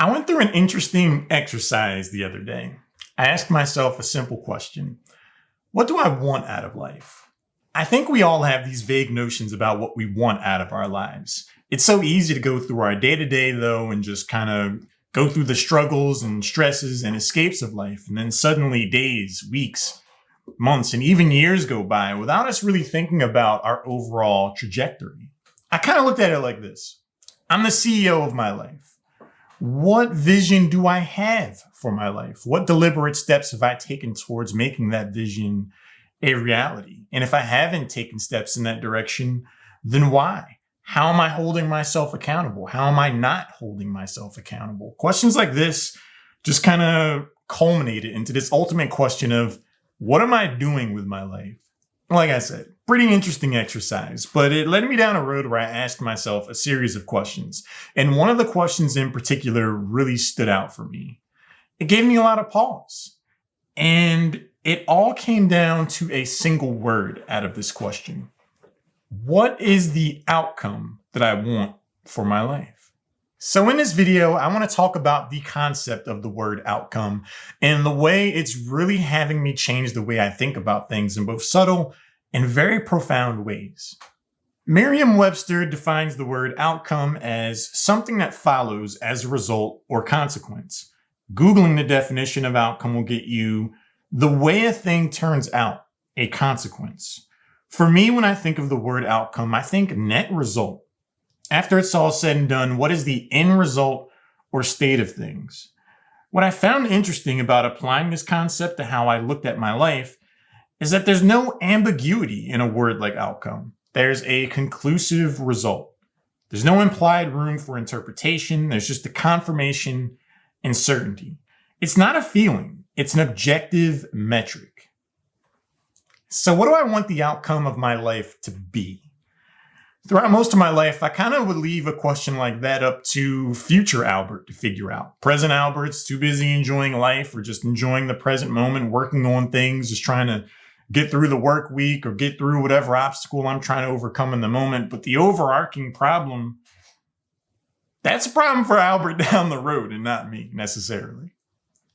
I went through an interesting exercise the other day. I asked myself a simple question. What do I want out of life? I think we all have these vague notions about what we want out of our lives. It's so easy to go through our day to day, though, and just kind of go through the struggles and stresses and escapes of life. And then suddenly days, weeks, months, and even years go by without us really thinking about our overall trajectory. I kind of looked at it like this. I'm the CEO of my life. What vision do I have for my life? What deliberate steps have I taken towards making that vision a reality? And if I haven't taken steps in that direction, then why? How am I holding myself accountable? How am I not holding myself accountable? Questions like this just kind of culminated into this ultimate question of what am I doing with my life? Like I said, pretty interesting exercise, but it led me down a road where I asked myself a series of questions. And one of the questions in particular really stood out for me. It gave me a lot of pause. And it all came down to a single word out of this question. What is the outcome that I want for my life? So in this video, I want to talk about the concept of the word outcome and the way it's really having me change the way I think about things in both subtle and very profound ways. Merriam-Webster defines the word outcome as something that follows as a result or consequence. Googling the definition of outcome will get you the way a thing turns out, a consequence. For me, when I think of the word outcome, I think net result. After it's all said and done, what is the end result or state of things? What I found interesting about applying this concept to how I looked at my life is that there's no ambiguity in a word like outcome. There's a conclusive result. There's no implied room for interpretation. There's just a confirmation and certainty. It's not a feeling. It's an objective metric. So what do I want the outcome of my life to be? Throughout most of my life, I kind of would leave a question like that up to future Albert to figure out. Present Albert's too busy enjoying life or just enjoying the present moment, working on things, just trying to get through the work week or get through whatever obstacle I'm trying to overcome in the moment. But the overarching problem, that's a problem for Albert down the road and not me necessarily.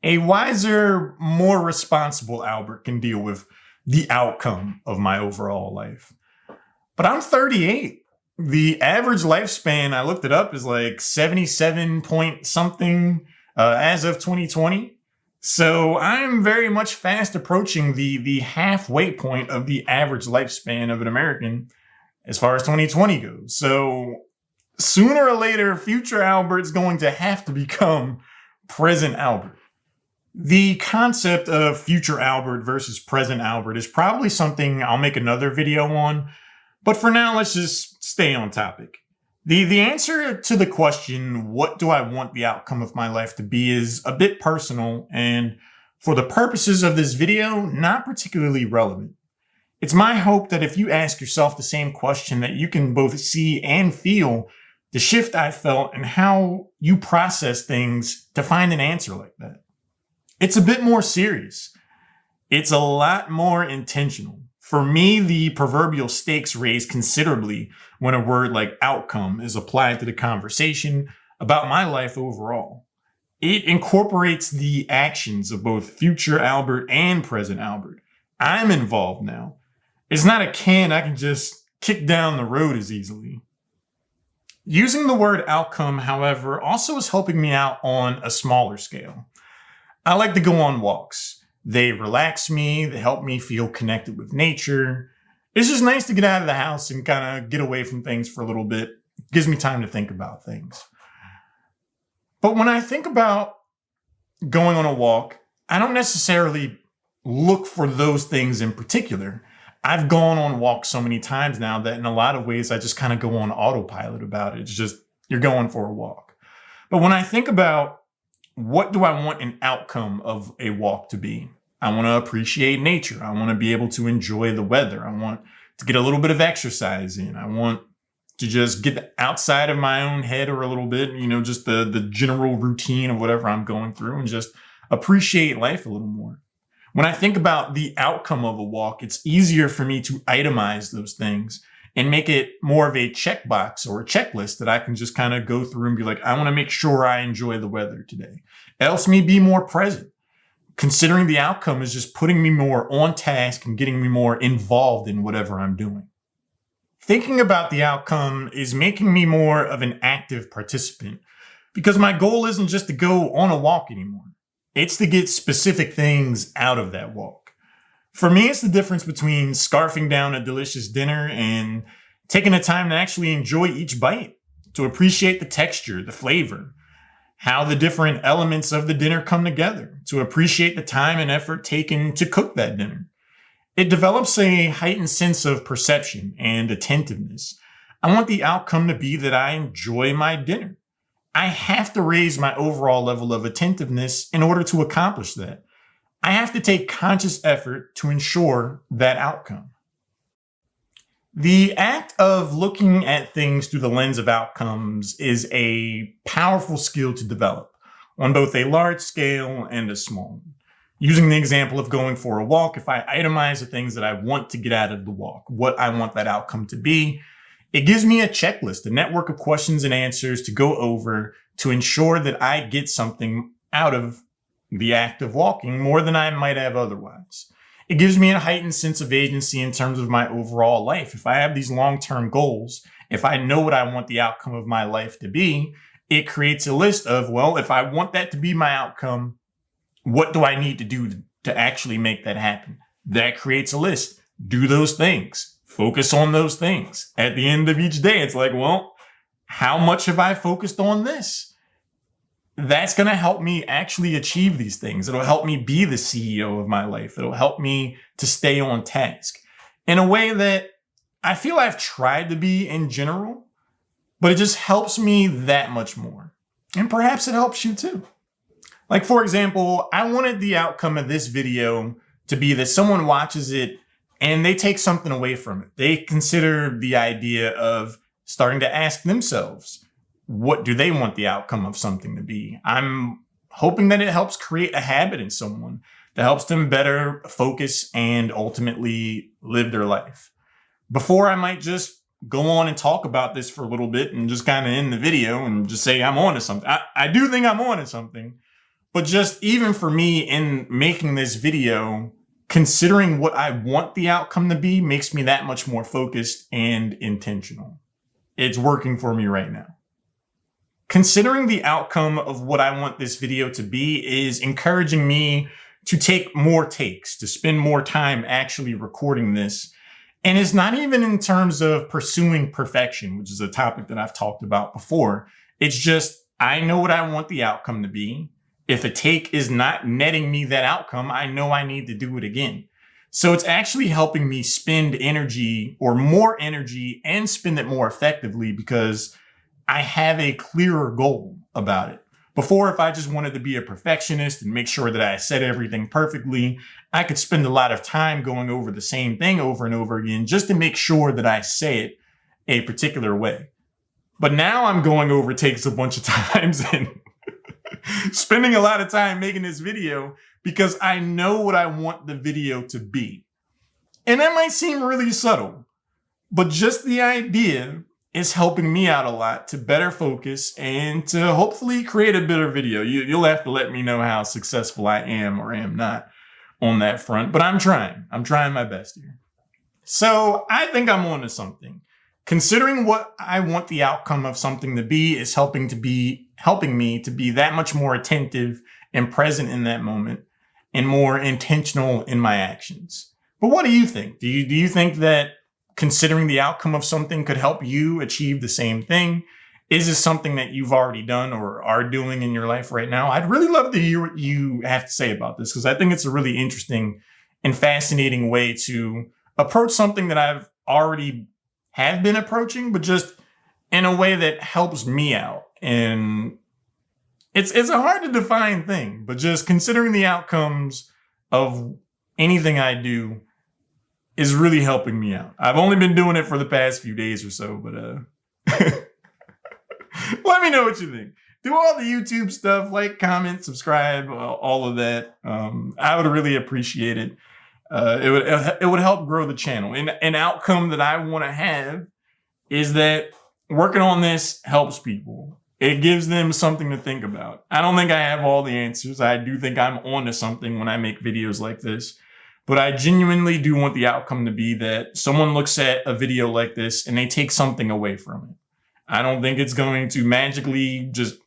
A wiser, more responsible Albert can deal with the outcome of my overall life. But I'm 38. The average lifespan, I looked it up, is like 77 point something as of 2020. So I'm very much fast approaching the halfway point of the average lifespan of an American as far as 2020 goes. So sooner or later, future Albert's going to have to become present Albert. The concept of future Albert versus present Albert is probably something I'll make another video on. But for now, let's just stay on topic. The answer to the question, what do I want the outcome of my life to be, is a bit personal and, for the purposes of this video, not particularly relevant. It's my hope that if you ask yourself the same question, that you can both see and feel the shift I felt and how you process things to find an answer like that. It's a bit more serious. It's a lot more intentional. For me, the proverbial stakes raise considerably when a word like outcome is applied to the conversation about my life overall. It incorporates the actions of both future Albert and present Albert. I'm involved now. It's not a can I can just kick down the road as easily. Using the word outcome, however, also is helping me out on a smaller scale. I like to go on walks. They relax me, they help me feel connected with nature. It's just nice to get out of the house and kind of get away from things for a little bit. It gives me time to think about things. But when I think about going on a walk, I don't necessarily look for those things in particular. I've gone on walks so many times now that in a lot of ways I just kind of go on autopilot about it. It's just, you're going for a walk. But when I think about what do I want an outcome of a walk to be? I want to appreciate nature. I want to be able to enjoy the weather. I want to get a little bit of exercise in. I want to just get outside of my own head or a little bit, just the general routine of whatever I'm going through and just appreciate life a little more. When I think about the outcome of a walk, it's easier for me to itemize those things and make it more of a checkbox or a checklist that I can just kind of go through and be like, I want to make sure I enjoy the weather today. It helps me be more present. Considering the outcome is just putting me more on task and getting me more involved in whatever I'm doing. Thinking about the outcome is making me more of an active participant because my goal isn't just to go on a walk anymore. It's to get specific things out of that walk. For me, it's the difference between scarfing down a delicious dinner and taking the time to actually enjoy each bite, to appreciate the texture, the flavor, how the different elements of the dinner come together, to appreciate the time and effort taken to cook that dinner. It develops a heightened sense of perception and attentiveness. I want the outcome to be that I enjoy my dinner. I have to raise my overall level of attentiveness in order to accomplish that. I have to take conscious effort to ensure that outcome. The act of looking at things through the lens of outcomes is a powerful skill to develop on both a large scale and a small one. Using the example of going for a walk, if I itemize the things that I want to get out of the walk, what I want that outcome to be, it gives me a checklist, a network of questions and answers to go over to ensure that I get something out of the act of walking more than I might have otherwise. It gives me a heightened sense of agency in terms of my overall life. If I have these long-term goals, if I know what I want the outcome of my life to be, it creates a list of, well, if I want that to be my outcome, what do I need to do to actually make that happen? That creates a list. Do those things. Focus on those things. At the end of each day, it's like, well, how much have I focused on this? That's going to help me actually achieve these things. It'll help me be the CEO of my life. It'll help me to stay on task in a way that I feel I've tried to be in general, but it just helps me that much more. And perhaps it helps you too. Like, for example, I wanted the outcome of this video to be that someone watches it and they take something away from it. They consider the idea of starting to ask themselves, what do they want the outcome of something to be? I'm hoping that it helps create a habit in someone that helps them better focus and ultimately live their life. Before, I might just go on and talk about this for a little bit and just kind of end the video and just say I'm on to something. I do think I'm on to something, but just even for me in making this video, considering what I want the outcome to be makes me that much more focused and intentional. It's working for me right now. Considering the outcome of what I want this video to be is encouraging me to take more takes, to spend more time actually recording this. And it's not even in terms of pursuing perfection, which is a topic that I've talked about before. It's just, I know what I want the outcome to be. If a take is not netting me that outcome, I know I need to do it again. So it's actually helping me spend energy or more energy and spend it more effectively because I have a clearer goal about it. Before, if I just wanted to be a perfectionist and make sure that I said everything perfectly, I could spend a lot of time going over the same thing over and over again just to make sure that I say it a particular way. But now I'm going over takes a bunch of times and spending a lot of time making this video because I know what I want the video to be. And that might seem really subtle, but just the idea is helping me out a lot to better focus and to hopefully create a better video. You'll have to let me know how successful I am or am not on that front, but I'm trying. I'm trying my best here. So I think I'm on to something. Considering what I want the outcome of something to be is helping me to be that much more attentive and present in that moment and more intentional in my actions. But what do you think? Do you think that considering the outcome of something could help you achieve the same thing? Is this something that you've already done or are doing in your life right now? I'd really love to hear what you have to say about this because I think it's a really interesting and fascinating way to approach something that I've already have been approaching, but just in a way that helps me out. And it's a hard to define thing, but just considering the outcomes of anything I do is really helping me out. I've only been doing it for the past few days or so, but let me know what you think. Do all the YouTube stuff, like, comment, subscribe, all of that. I would really appreciate it. It would help grow the channel. And an outcome that I want to have is that working on this helps people. It gives them something to think about. I don't think I have all the answers. I do think I'm onto something when I make videos like this. But I genuinely do want the outcome to be that someone looks at a video like this and they take something away from it. I don't think it's going to magically just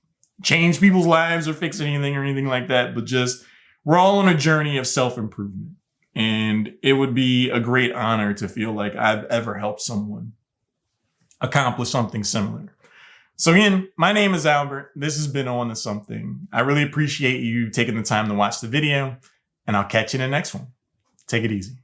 change people's lives or fix anything or anything like that, but just we're all on a journey of self-improvement. And it would be a great honor to feel like I've ever helped someone accomplish something similar. So again, my name is Albert. This has been On to Something. I really appreciate you taking the time to watch the video, and I'll catch you in the next one. Take it easy.